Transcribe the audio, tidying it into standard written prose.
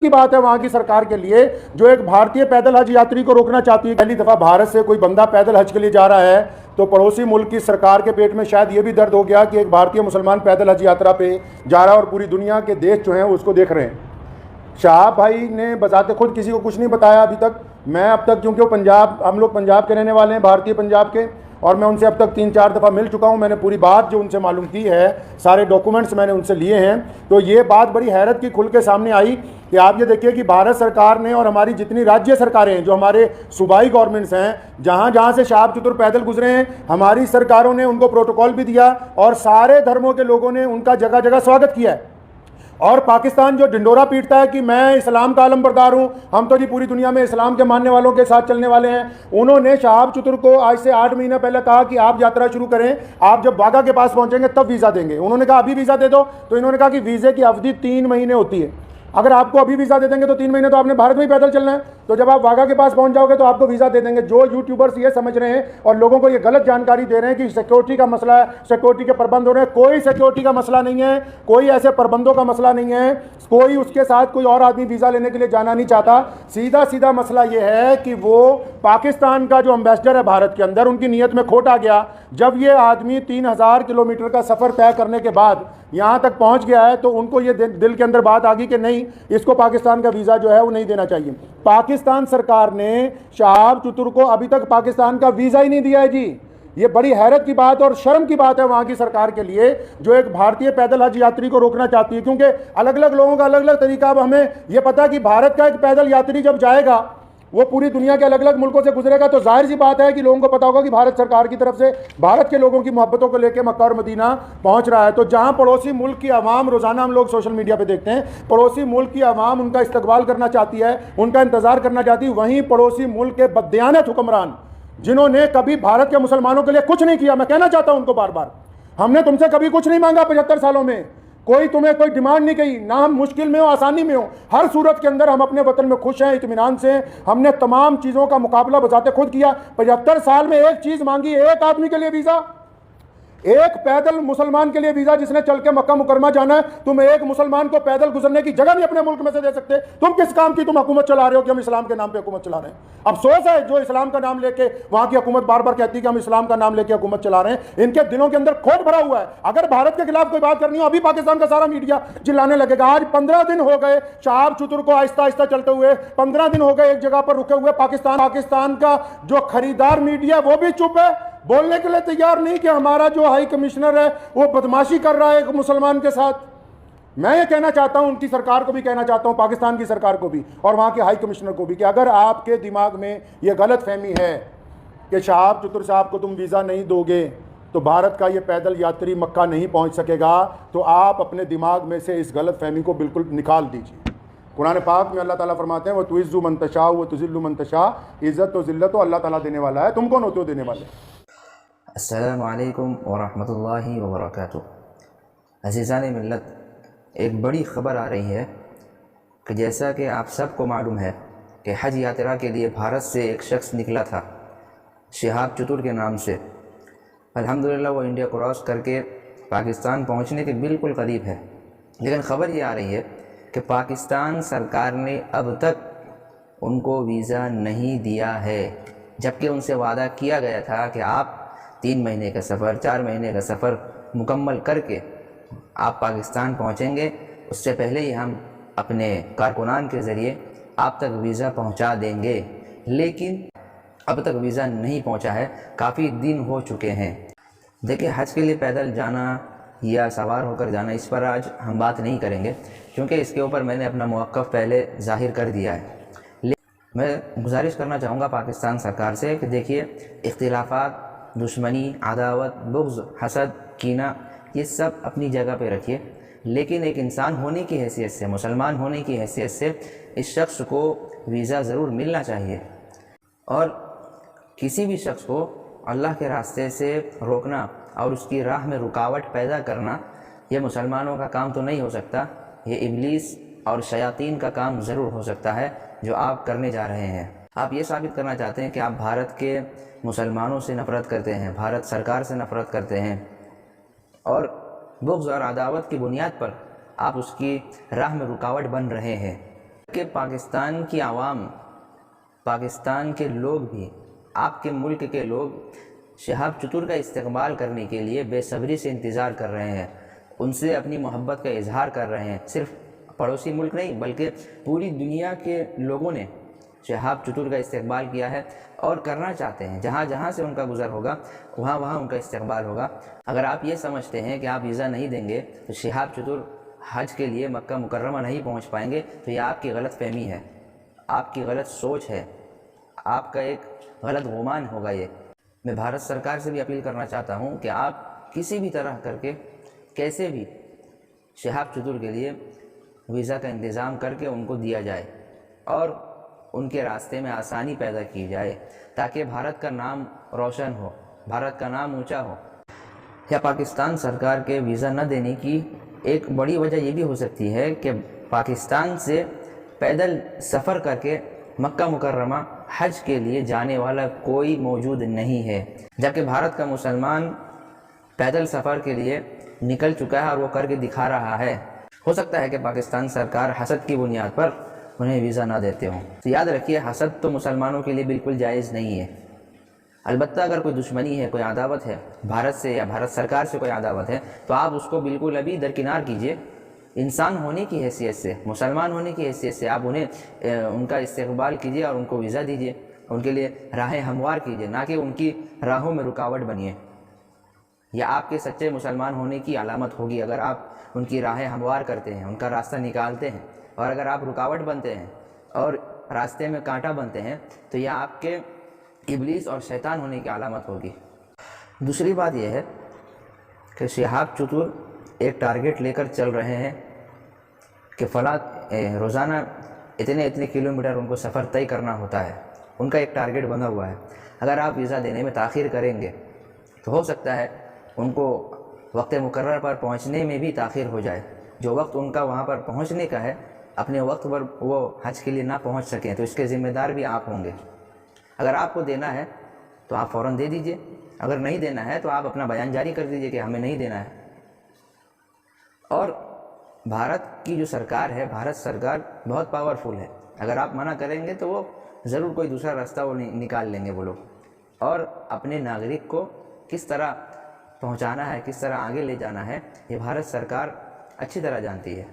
کی بات ہے وہاں کی سرکار کے لیے جو ایک بھارتی پیدل حج یاتری کو روکنا چاہتی ہے۔ پہلی دفعہ بھارت سے کوئی بندہ پیدل حج کے لیے جا رہا ہے تو پڑوسی ملک کی سرکار کے پیٹ میں شاید یہ بھی درد ہو گیا کہ ایک بھارتی مسلمان پیدل حج یاترا پہ جا رہا ہے اور پوری دنیا کے دیش جو ہیں اس کو دیکھ رہے ہیں۔ شہاب بھائی نے بذات خود کسی کو کچھ نہیں بتایا ابھی تک۔ میں اب تک کیونکہ ہم لوگ پنجاب کے رہنے والے ہیں، بھارتی پنجاب کے، اور میں ان سے اب تک 3-4 دفعہ مل چکا ہوں۔ میں نے پوری بات جو ان سے معلوم کی ہے، سارے ڈاکومنٹس میں نے ان سے لیے ہیں، تو یہ بات بڑی حیرت کی کھل کے سامنے آئی کہ آپ یہ دیکھیے کہ بھارت سرکار نے اور ہماری جتنی راجیہ سرکاریں ہیں، جو ہمارے صوبائی گورنمنٹس ہیں، جہاں جہاں سے شہاب چتر پیدل گزرے ہیں، ہماری سرکاروں نے ان کو پروٹوکول بھی دیا اور سارے دھرموں کے لوگوں نے ان کا جگہ جگہ سواگت کیا ہے۔ اور پاکستان جو ڈنڈورا پیٹتا ہے کہ میں اسلام کا علم بردار ہوں، ہم تو جی پوری دنیا میں اسلام کے ماننے والوں کے ساتھ چلنے والے ہیں، انہوں نے شہاب چتر کو آج سے 8 مہینے پہلے کہا کہ آپ یاترا شروع کریں، آپ جب واگا کے پاس پہنچیں گے تب ویزا دیں گے۔ انہوں نے کہا ابھی ویزا دے دو، تو انہوں نے کہا کہ ویزے کی اودھی 3 مہینے ہوتی ہے، اگر آپ کو ابھی ویزا دے دیں گے تو 3 مہینے تو آپ نے بھارت میں ہی پیدل چلنا ہے، تو جب آپ واگا کے پاس پہنچ جاؤ گے تو آپ کو ویزا دے دیں گے۔ جو یوٹیوبرز یہ سمجھ رہے ہیں اور لوگوں کو یہ غلط جانکاری دے رہے ہیں کہ سیکیورٹی کا مسئلہ ہے، سیکیورٹی کے پربند ہو رہے ہیں، کوئی سیکیورٹی کا مسئلہ نہیں ہے، کوئی ایسے پربندوں کا مسئلہ نہیں ہے، کوئی اس کے ساتھ کوئی اور آدمی ویزا لینے کے لیے جانا نہیں چاہتا۔ سیدھا مسئلہ یہ ہے کہ وہ پاکستان کا جو امبیسڈر ہے بھارت کے اندر، ان کی نیت میں کھوٹ آ گیا۔ جب یہ آدمی 3000 کلومیٹر کا سفر طے کرنے کے بعد یہاں تک پہنچ گیا ہے تو ان کو یہ دل کے اندر بات آ گئی کہ نہیں، اس کو پاکستان کا ویزا جو ہے وہ نہیں دینا چاہیے۔ پاکستان سرکار نے شہاب چتر کو ابھی تک پاکستان کا ویزا ہی نہیں دیا ہے جی۔ یہ بڑی حیرت کی بات اور شرم کی بات ہے وہاں کی سرکار کے لیے جو ایک بھارتی پیدل حج یاتری کو روکنا چاہتی ہے، کیونکہ الگ الگ لوگوں کا الگ الگ طریقہ۔ اب ہمیں یہ پتا کہ بھارت کا ایک پیدل یاتری جب جائے گا، وہ پوری دنیا کے الگ الگ ملکوں سے گزرے گا، تو ظاہر سی بات ہے کہ لوگوں کو پتا ہوگا کہ بھارت سرکار کی طرف سے بھارت کے لوگوں کی محبتوں کو لے کے مکہ اور مدینہ پہنچ رہا ہے۔ تو جہاں پڑوسی ملک کی عوام، روزانہ ہم لوگ سوشل میڈیا پہ دیکھتے ہیں، پڑوسی ملک کی عوام ان کا استقبال کرنا چاہتی ہے، ان کا انتظار کرنا چاہتی ہے، وہیں پڑوسی ملک کے بددیانت حکمران جنہوں نے کبھی بھارت کے مسلمانوں کے لیے کچھ نہیں کیا، میں کہنا چاہتا ہوں ان کو بار بار، ہم نے تم سے کبھی کچھ نہیں مانگا 75 سالوں میں، کوئی تمہیں کوئی ڈیمانڈ نہیں کی، نہ ہم مشکل میں ہو آسانی میں ہو، ہر صورت کے اندر ہم اپنے وطن میں خوش ہیں، اطمینان سے ہیں، ہم نے تمام چیزوں کا مقابلہ بذات خود کیا۔ 75 سال میں ایک چیز مانگی، ایک آدمی کے لیے ویزا، ایک پیدل مسلمان کے لیے ویزا جس نے چل کے مکہ مکرمہ جانا ہے۔ تم ایک مسلمان کو پیدل گزرنے کی جگہ نہیں اپنے ملک میں سے دے سکتے۔ تم کس کام کی تم حکومت چلا رہے ہو کہ ہم اسلام کے نام پہ حکومت چلا رہے ہیں؟ افسوس ہے جو اسلام کا نام لے کے وہاں کی حکومت بار بار کہتی ہے کہ ہم اسلام کا نام لے کے حکومت چلا رہے ہیں، ان کے دلوں کے اندر کھوٹ بھرا ہوا ہے۔ اگر بھارت کے خلاف کوئی بات کرنی ہو، ابھی پاکستان کا سارا میڈیا چلانے لگے گا۔ آج 15 دن ہو گئے شہاب چتر کو آہستہ آہستہ چلتے ہوئے، 15 دن ہو گئے ایک جگہ پر رکے ہوئے۔ پاکستان کا جو خریدار میڈیا وہ بھی چپ ہے، بولنے کے لیے تیار نہیں کہ ہمارا جو ہائی کمشنر ہے وہ بدماشی کر رہا ہے ایک مسلمان کے ساتھ۔ میں یہ کہنا چاہتا ہوں، ان کی سرکار کو بھی کہنا چاہتا ہوں، پاکستان کی سرکار کو بھی اور وہاں کے ہائی کمشنر کو بھی، کہ اگر آپ کے دماغ میں یہ غلط فہمی ہے کہ شہاب چتر صاحب کو تم ویزا نہیں دو گے تو بھارت کا یہ پیدل یاتری مکہ نہیں پہنچ سکے گا، تو آپ اپنے دماغ میں سے اس غلط فہمی کو بالکل نکال دیجیے۔ قرآن پاک میں اللہ تعالیٰ فرماتے ہیں وَتُعِزُّ مَن تَشَاءُ وَتُذِلُّ مَن تَشَاءُ، عزت و ذلت تو اللہ تعالیٰ دینے والا ہے، تم کون ہوتے ہو دینے والے؟ السلام علیکم ورحمۃ اللہ وبرکاتہ۔ عزیزان ملت، ایک بڑی خبر آ رہی ہے کہ جیسا کہ آپ سب کو معلوم ہے کہ حج یاترا کے لیے بھارت سے ایک شخص نکلا تھا شہاب چتر کے نام سے۔ الحمدللہ وہ انڈیا کراس کر کے پاکستان پہنچنے کے بالکل قریب ہے، لیکن خبر یہ آ رہی ہے کہ پاکستان سرکار نے اب تک ان کو ویزا نہیں دیا ہے، جبکہ ان سے وعدہ کیا گیا تھا کہ آپ 3 مہینے کا سفر، 4 مہینے کا سفر مکمل کر کے آپ پاکستان پہنچیں گے، اس سے پہلے ہی ہم اپنے کارکنان کے ذریعے آپ تک ویزا پہنچا دیں گے، لیکن اب تک ویزا نہیں پہنچا ہے، کافی دن ہو چکے ہیں۔ دیکھیں، حج کے لیے پیدل جانا یا سوار ہو کر جانا، اس پر آج ہم بات نہیں کریں گے، کیونکہ اس کے اوپر میں نے اپنا موقف پہلے ظاہر کر دیا ہے۔ میں گزارش کرنا چاہوں گا پاکستان سرکار سے کہ دیکھیے، اختلافات، دشمنی، عداوت، بغض، حسد، کینہ، یہ سب اپنی جگہ پہ رکھیے، لیکن ایک انسان ہونے کی حیثیت سے، مسلمان ہونے کی حیثیت سے اس شخص کو ویزا ضرور ملنا چاہیے، اور کسی بھی شخص کو اللہ کے راستے سے روکنا اور اس کی راہ میں رکاوٹ پیدا کرنا، یہ مسلمانوں کا کام تو نہیں ہو سکتا، یہ ابلیس اور شیاطین کا کام ضرور ہو سکتا ہے جو آپ کرنے جا رہے ہیں۔ آپ یہ ثابت کرنا چاہتے ہیں کہ آپ بھارت کے مسلمانوں سے نفرت کرتے ہیں، بھارت سرکار سے نفرت کرتے ہیں، اور بغض اور عداوت کی بنیاد پر آپ اس کی راہ میں رکاوٹ بن رہے ہیں۔ کہ پاکستان کی عوام، پاکستان کے لوگ بھی، آپ کے ملک کے لوگ شہاب چتر کا استقبال کرنے کے لیے بے صبری سے انتظار کر رہے ہیں، ان سے اپنی محبت کا اظہار کر رہے ہیں۔ صرف پڑوسی ملک نہیں بلکہ پوری دنیا کے لوگوں نے شہاب چتر کا استقبال کیا ہے اور کرنا چاہتے ہیں۔ جہاں جہاں سے ان کا گزر ہوگا وہاں وہاں ان کا استقبال ہوگا۔ اگر آپ یہ سمجھتے ہیں کہ آپ ویزا نہیں دیں گے تو شہاب چتر حج کے لیے مکہ مکرمہ نہیں پہنچ پائیں گے، تو یہ آپ کی غلط فہمی ہے، آپ کی غلط سوچ ہے، آپ کا ایک غلط گمان ہوگا۔ یہ میں بھارت سرکار سے بھی اپیل کرنا چاہتا ہوں کہ آپ کسی بھی طرح کر کے کیسے بھی شہاب چتر کے لیے ویزا کا انتظام کر کے ان کو دیا جائے اور ان کے راستے میں آسانی پیدا کی جائے تاکہ بھارت کا نام روشن ہو، بھارت کا نام اونچا ہو۔ یا پاکستان سرکار کے ویزا نہ دینے کی ایک بڑی وجہ یہ بھی ہو سکتی ہے کہ پاکستان سے پیدل سفر کر کے مکہ مکرمہ حج کے لیے جانے والا کوئی موجود نہیں ہے، جبکہ بھارت کا مسلمان پیدل سفر کے لیے نکل چکا ہے اور وہ کر کے دکھا رہا ہے۔ ہو سکتا ہے کہ پاکستان سرکار حسد کی بنیاد پر انہیں ویزا نہ دیتے ہوں۔ تو یاد رکھیے، حسد تو مسلمانوں کے لیے بالکل جائز نہیں ہے۔ البتہ اگر کوئی دشمنی ہے، کوئی عداوت ہے بھارت سے یا بھارت سرکار سے کوئی عداوت ہے تو آپ اس کو بالکل ابھی درکنار کیجئے۔ انسان ہونے کی حیثیت سے، مسلمان ہونے کی حیثیت سے آپ انہیں ان کا استقبال کیجئے اور ان کو ویزا دیجئے، ان کے لیے راہیں ہموار کیجئے، نہ کہ ان کی راہوں میں رکاوٹ بنیے۔ یہ آپ کے سچے مسلمان ہونے کی علامت ہوگی اگر آپ ان کی راہیں ہموار کرتے ہیں، ان کا راستہ نکالتے ہیں، اور اگر آپ رکاوٹ بنتے ہیں اور راستے میں کانٹا بنتے ہیں تو یہ آپ کے ابلیس اور شیطان ہونے کی علامت ہوگی۔ دوسری بات یہ ہے کہ شہاب چتر ایک ٹارگٹ لے کر چل رہے ہیں کہ فلاں روزانہ اتنے کلومیٹر ان کو سفر طے کرنا ہوتا ہے، ان کا ایک ٹارگٹ بنا ہوا ہے۔ اگر آپ ویزا دینے میں تاخیر کریں گے تو ہو سکتا ہے ان کو وقت مقرر پر پہنچنے میں بھی تاخیر ہو جائے۔ جو وقت ان کا وہاں پر پہنچنے کا ہے، اپنے وقت پر وہ حج کے لیے نہ پہنچ سکیں تو اس کے ذمہ دار بھی آپ ہوں گے۔ اگر آپ کو دینا ہے تو آپ فوراً دے دیجئے، اگر نہیں دینا ہے تو آپ اپنا بیان جاری کر دیجئے کہ ہمیں نہیں دینا ہے۔ اور بھارت کی جو سرکار ہے، بھارت سرکار بہت پاورفل ہے، اگر آپ منع کریں گے تو وہ ضرور کوئی دوسرا راستہ وہ نکال لیں گے وہ لوگ، اور اپنے ناگرک کو کس طرح پہنچانا ہے، کس طرح آگے لے جانا ہے، یہ بھارت سرکار اچھی طرح جانتی ہے۔